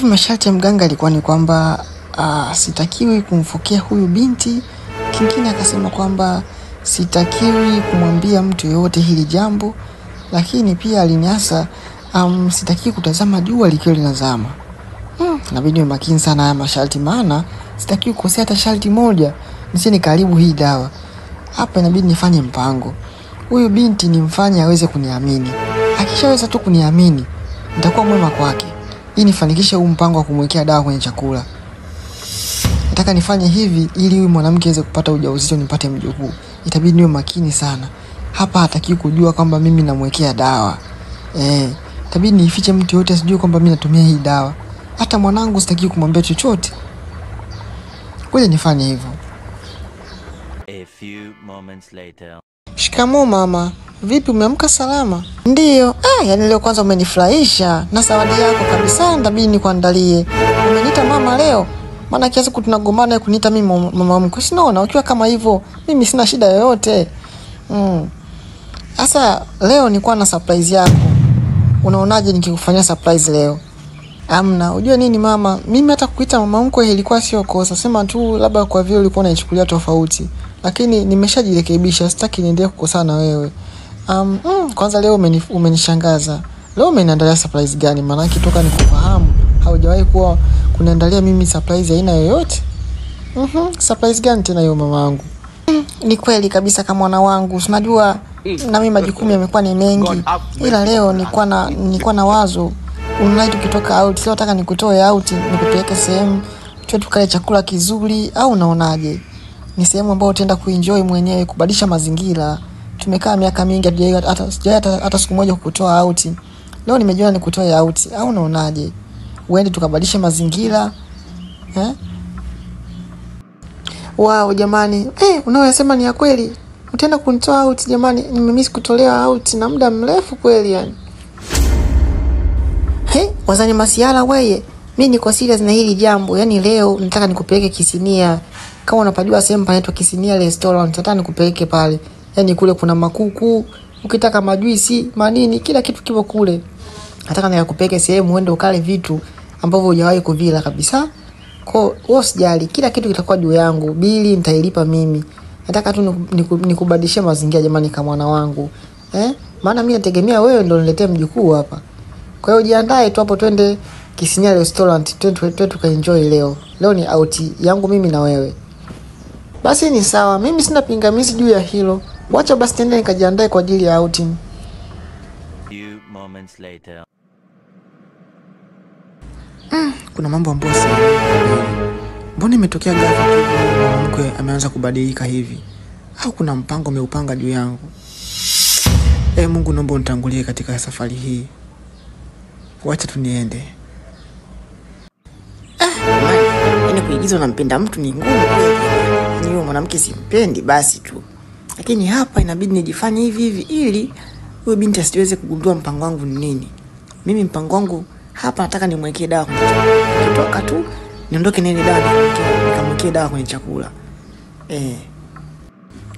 Hivi masharti ya mganga alikuwa ni kwamba sitakiwi kumfokea huyu binti. Kingine akasema kwamba sitakiwi kumwambia mtu yoyote hili jambo, lakini pia aliniasa sitakiwi kutazama jua likiwa linazama. Inabidi niwe makini sana haya masharti, maana sitakiwi kukosea hata sharti moja nisije karibu hii dawa. Hapa inabidi nifanye mpango. Huyu binti nimfanye aweze kuniamini. Akishaweza tu kuniamini, nitakuwa mwema kwake. Ili nifanikishe huu mpango wa kumwekea dawa kwenye chakula. Nataka nifanye hivi ili huyu mwanamke aweze kupata ujauzito nipate mjukuu. Itabidi niwe makini sana. Hapa hataki kujua kwamba mimi namwekea dawa. Itabidi nifiche mtu yote asijue kwamba mimi natumia hii dawa. Hata mwanangu sitaki kumwambia chochote. Ngoja nifanye hivyo. A few moments later. Shikamoo mama. Vipi, umeamka salama? Ndio. Yani leo kwanza umenifurahisha na zawadi yako kabisa, ndabidi nikuandalie. Umeniita mama leo? Maana kiasi tunagombana kuniita mimi mama mkwe. Sinaona ukiwa kama hivyo mimi sina shida yoyote. Sasa leo nilikuwa na surprise yako. Unaonaje nikikufanyia surprise leo? Amna, unajua nini mama? Mimi hata kukuita mama mkwe ilikuwa sio kosa. Sema tu labda kwa vile ulikuwa unaichukulia tofauti. Lakini nimeshajirekebisha, sitaki niendelee kukosana na wewe. Kwanza leo umenishangaza. Leo umeniandalia surprise gani? Maana toka nikufahamu haujawahi kuwa kuniandalia mimi surprise aina yoyote. Surprise gani tena hiyo mamangu? Ni kweli kabisa kama mwana wangu. Unajua na mimi majukumu yamekuwa ni mengi. Ila leo nilikuwa na wazo. Unai tukitoka out, leo nataka nikutoe out, nikupeleke sehemu tukale chakula kizuri, au unaonaje? Ni sehemu ambayo utaenda kuenjoy mwenyewe, kubadilisha mazingira. Tumekaa miaka mingi hata siku moja kukutoa out. Leo nimejiona nikutoe out, au unaonaje? Uende tukabadilisha mazingira. Wow jamani, unaoyasema ni ya kweli. Utaenda kunitoa out jamani, nimemiss kutolewa out na muda mrefu kweli yani. Wazani masiala wewe. Mimi niko serious na hili jambo. Yaani leo nataka nikupeleke Kisinia. Kama unapajua sehemu panaitwa Kisinia Restaurant, nataka nikupeleke pale. Yaani kule kuna makuku, ukitaka majuisi, manini, kila kitu kipo kule. Nataka nikupeleke sehemu uende ukale vitu ambavyo hujawahi kuvila kabisa. Kwa hiyo usijali, kila kitu kitakuwa juu yangu. Bili nitailipa mimi. Nataka tu nikubadilishie mazingira jamani kama mwana wangu. Maana mimi nategemea wewe ndio uniletee mjukuu hapa. Kwa hiyo jiandae tu hapo, twende Kisinia Restaurant, twende tukaenjoy leo. Leo ni out yangu mimi na wewe. Basi ni sawa, mimi sina pingamizi juu ya hilo. Wacha basi tende nikajiandae kwa ajili ya outing. Few moments later. Kuna mambo ambayo mbona imetokea ghafla tu mkwe ameanza kubadilika hivi? Au kuna mpango umeupanga juu yangu? Mungu naomba unitangulie katika safari hii. Wacha tu niende. Yaani kuigiza unampenda mtu ni ngumu kweli. Ni huyo mwanamke simpendi basi tu. Lakini hapa inabidi nijifanye hivi ili huyo binti asiweze kugundua mpango wangu ni nini. Mimi mpango wangu hapa nataka nimwekee dawa kwenye chakula. Kutoka tu niondoke na ile dawa nikamwekee dawa kwenye chakula.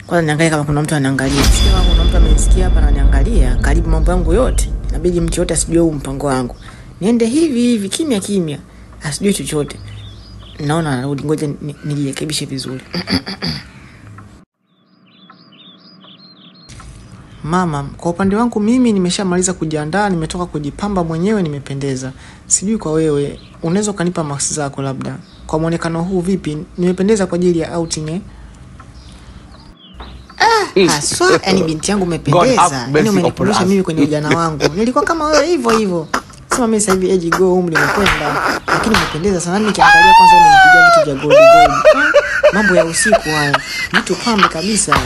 Kwanza niangalie kama kuna mtu ananiangalia. Kama kuna mtu amenisikia hapa na ananiangalia, karibu mambo yangu yote. Inabidi mtu yote asijue huu mpango wangu. Niende hivi kimya. Asijue chochote. Naona anarudi, ngoja nijirekebishe vizuri. Mama, kwa upande wangu mimi nimeshamaliza kujiandaa, nimetoka kujipamba mwenyewe, nimependeza. Sijui kwa wewe, unaweza kanipa marks zako labda. Kwa muonekano huu vipi? Nimependeza kwa ajili ya outing haswa, yani binti yangu umependeza. Yaani umenikumbusha mimi kwenye ujana wangu. Nilikuwa kama wewe hivyo. Sema mimi sasa hivi age go umri umekwenda, lakini umependeza sana. Nikiangalia kwanza umenipiga vitu vya gold. Mambo ya usiku haya. Mtu pambe kabisa.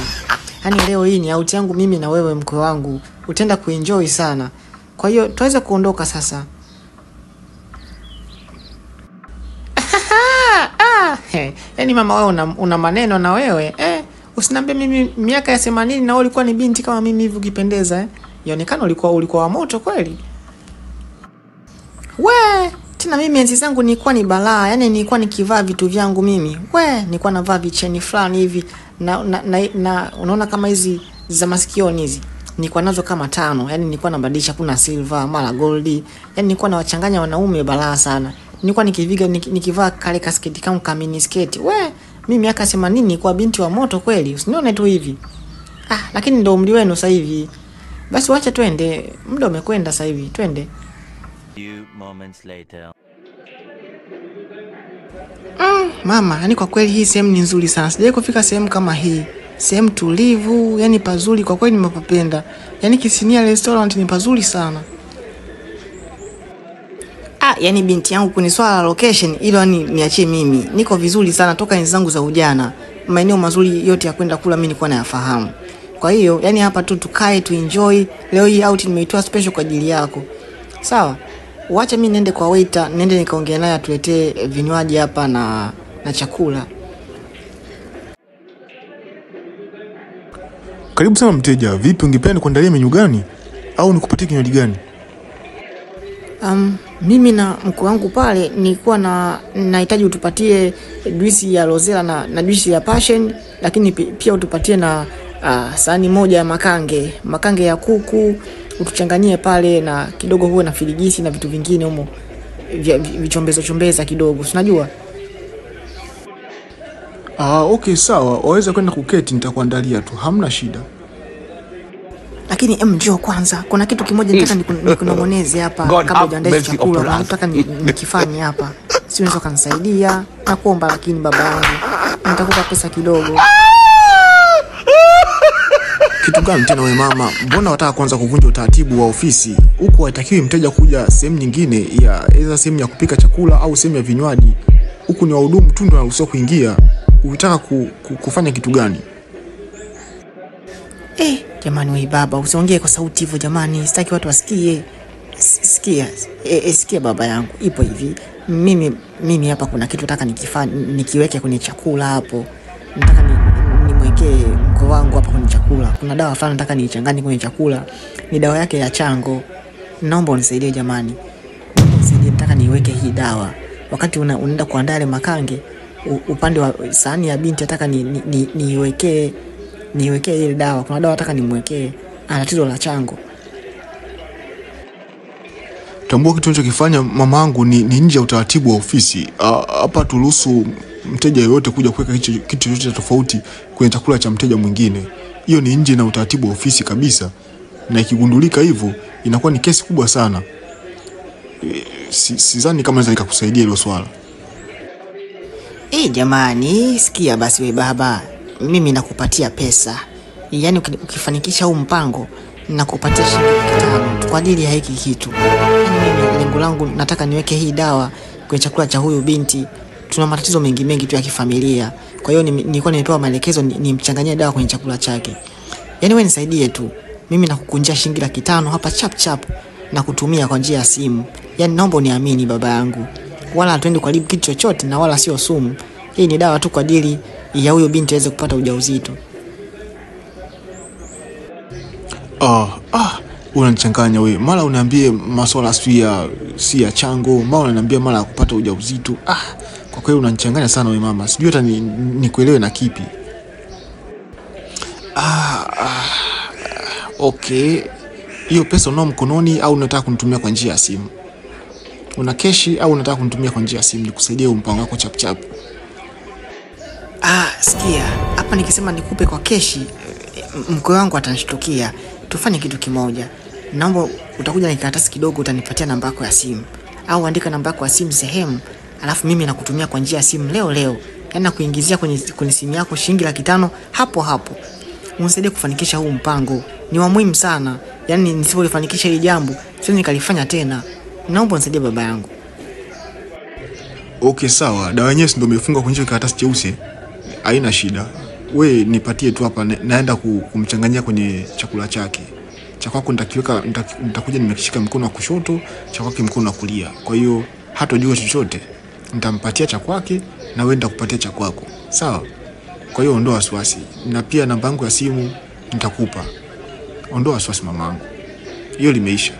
Yaani leo hii ni out yangu mimi na wewe mkwe wangu. Utaenda kuenjoy sana. Kwa hiyo tuweze kuondoka sasa. Yaani mama wewe una maneno na wewe. Usiniambie mimi miaka ya 80 na wewe ulikuwa ni binti kama mimi hivi ukipendeza. Yaonekana ulikuwa wa moto kweli. Tena mimi enzi zangu nilikuwa ni balaa. Yaani nilikuwa nikivaa vitu vyangu mimi. Nilikuwa navaa vicheni fulani hivi na unaona kama hizi za masikioni hizi. Nilikuwa nazo kama 5. Yaani nilikuwa nabadilisha kuna silver, mara gold. Yaani nilikuwa nawachanganya wanaume balaa sana. nilikuwa nikivaa kale kasketi kama kamini sketi. Mimi miaka 80 nilikuwa binti wa moto kweli. Usinione tu hivi. Lakini ndio umri wenu sasa hivi. Basi wacha twende. Muda umekwenda sasa hivi. Twende. Few moments later. Mama, yani kwa kweli hii sehemu ni nzuri sana. Sijawahi kufika sehemu kama hii. Sehemu tulivu, yani pazuri, kwa kweli nimepapenda. Yani Kisinia restaurant ni pazuri sana. Yani binti yangu kuni swala la location ilo niachie mimi. Niko vizuri sana toka enzi zangu za ujana. Maeneo mazuri yote ya kwenda kula mimi nilikuwa nayafahamu. Kwa hiyo yani hapa tu tukae tu enjoy. Leo hii out nimeitoa special kwa ajili yako. Sawa? Wacha mimi niende kwa waiter, niende nikaongea naye atuletee vinywaji hapa na chakula. Karibu sana mteja. Vipi, ungependa kuandalia menyu gani au nikupatie kinywaji gani? Mimi na mkuu wangu pale nilikuwa nahitaji utupatie juisi ya rosella na juisi ya passion, lakini pia utupatie na sahani moja ya makange ya kuku, utuchanganyie pale na kidogo huwe na filigisi na vitu vingine humo vichombeza kidogo. Unajua? Okay sawa, waweza kwenda kuketi, nitakuandalia tu, hamna shida. Lakini njoo kwanza, kuna kitu kimoja nataka nikunong'oneze hapa kabla hujaandaa chakula. Nataka nikifanye hapa. Si unaweza kanisaidia? Nakuomba lakini baba yangu. Nitakupa pesa kidogo. Kitu gani tena wewe mama? Mbona wataka kwanza kuvunja utaratibu wa ofisi? Huko haitakiwi mteja kuja sehemu nyingine ya sehemu ya kupika chakula au sehemu ya vinywaji. Huku ni wahudumu tu ndio wanaruhusiwa kuingia. Unataka kufanya kitu gani? Jamani wewe baba, usiongee kwa sauti hivyo jamani. Sitaki watu wasikie. Sikia baba yangu. Ipo hivi. Mimi hapa kuna kitu nataka nikiweke kwenye chakula hapo. Nataka nimwekee mko wangu hapa kwenye chakula. Kuna dawa fulani nataka niichanganye kwenye chakula. Ni dawa yake ya chango. Naomba unisaidie jamani. Nataka niweke hii dawa. Wakati unaenda kuandaa ile makange, upande wa sahani ya binti nataka niwekee ile dawa. Kuna dawa nataka nimwekee. Ana tatizo la chango. Tambua kitu unachokifanya mamangu ni nje ya utaratibu wa ofisi. Hapa turuhusu mteja yoyote kuja kuweka kitu chochote tofauti kwenye chakula cha mteja mwingine. Hiyo ni nje na utaratibu wa ofisi kabisa. Na ikigundulika hivyo inakuwa ni kesi kubwa sana. Sidhani kama naweza nikakusaidia hilo swala. Jamani, sikia basi wewe baba. Mimi nakupatia pesa. Yaani ukifanikisha huu mpango nakupatia shilingi 5 kwa ajili ya hiki kitu. Mimi lengo langu nataka niweke hii dawa kwenye chakula cha huyu binti. Tuna matatizo mengi tu ya kifamilia. Kwa hiyo nilikuwa nimepewa maelekezo nimchanganyie dawa kwenye chakula chake. Yaani wewe nisaidie tu. Mimi nakukunjia shilingi 500 hapa chap na kutumia kwa njia ya simu. Yaani naomba uniamini baba yangu. Wala hatuendi karibu kitu chochote na wala sio sumu. Hii ni dawa tu kwa ajili ya huyo binti aweze kupata ujauzito. Unanichanganya wewe. Mara uniambie masuala si ya chango, mara unaniambia mara ya kupata ujauzito. Kwa kweli unanichanganya sana wewe mama. Sijui hata nikuelewe na kipi. Okay. Hiyo pesa unao mkononi au unataka kunitumia kwa njia ya simu? Una keshi au unataka kunitumia kwa njia ya simu nikusaidie mpango wako chap? Sikia. Hapa nikisema nikupe kwa keshi, mkwe wangu atanishtukia. Tufanye kitu kimoja. Naomba utakuja na karatasi kidogo, utanipatia namba yako ya simu. Au andika namba yako ya simu sehemu, alafu mimi nakutumia kwa njia ya simu leo. Yaani nakuingizia kwenye simu yako shilingi 500 hapo. Unisaidie kufanikisha huu mpango. Ni wa muhimu sana. Yaani nisipofanikisha hili jambo, siwezi nikalifanya tena. Naomba unisaidie baba yangu. Okay sawa. Dawa yenyewe ndio imefunga kwenye karatasi cheusi. Haina shida. We nipatie tu hapa, naenda kumchanganyia kwenye chakula chake. Cha kwako nitakuja nimekishika mkono wa kushoto, cha kwake mkono wa kulia. Kwa hiyo hatojua chochote. Nitampatia cha kwake na wewe nitakupatia cha kwako. Sawa? Kwa hiyo ondoa wasiwasi. Na pia namba yangu ya simu nitakupa. Ondoa wasiwasi mamangu. Hiyo limeisha.